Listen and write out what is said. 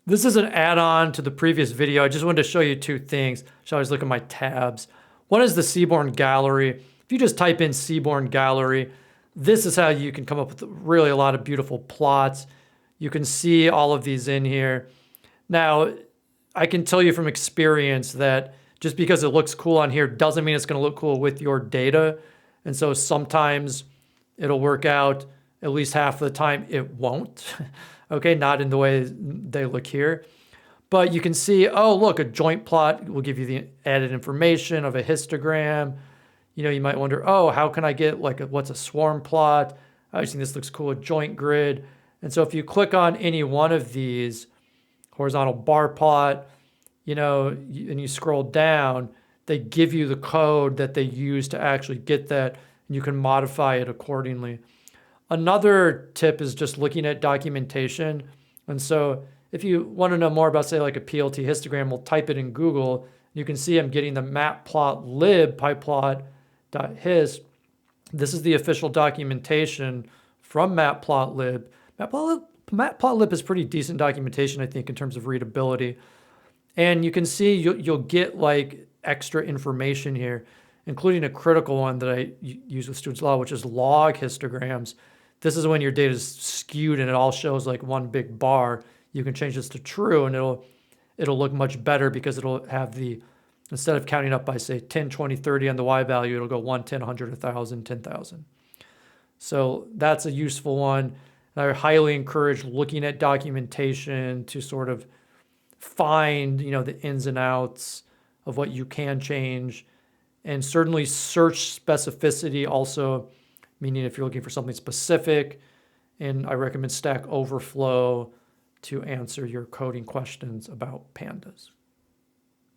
This is an add-on to the previous video. I just wanted to show you two things. So I always look at my tabs. One is the Seaborn gallery. If you just type in Seaborn gallery, this is how you can come up with really a lot of beautiful plots. You can see all of these in here. Now, I can tell you from experience that just because it looks cool on here doesn't mean it's going to look cool with your data. And so sometimes it'll work out, at least half of the time it won't. Okay, not in the way they look here. But you can see, oh, look, a joint plot will give you the added information of a histogram. You know, you might wonder, oh, how can I get like what's a swarm plot? I think this looks cool, a joint grid. And so if you click on any one of these, horizontal bar plot, you know, and you scroll down, they give you the code that they use to actually get that, and you can modify it accordingly. Another tip is just looking at documentation. And so if you want to know more about, say, like a PLT histogram, we'll type it in Google. You can see I'm getting the matplotlib pyplot.hist. This is the official documentation from matplotlib. Matplotlib is pretty decent documentation, I think, in terms of readability. And you can see you'll get like extra information here, including a critical one that I use with students a lot, which is log histograms. This is when your data is skewed and it all shows like one big bar. You can change this to true and it'll look much better because it'll have the, instead of counting up by say 10, 20, 30 on the Y value, it'll go 1, 10, 100, 1,000, 10,000. So that's a useful one. And I highly encourage looking at documentation to sort of find, you know, the ins and outs of what you can change. And certainly search specificity also, meaning if you're looking for something specific. And I recommend Stack Overflow to answer your coding questions about pandas.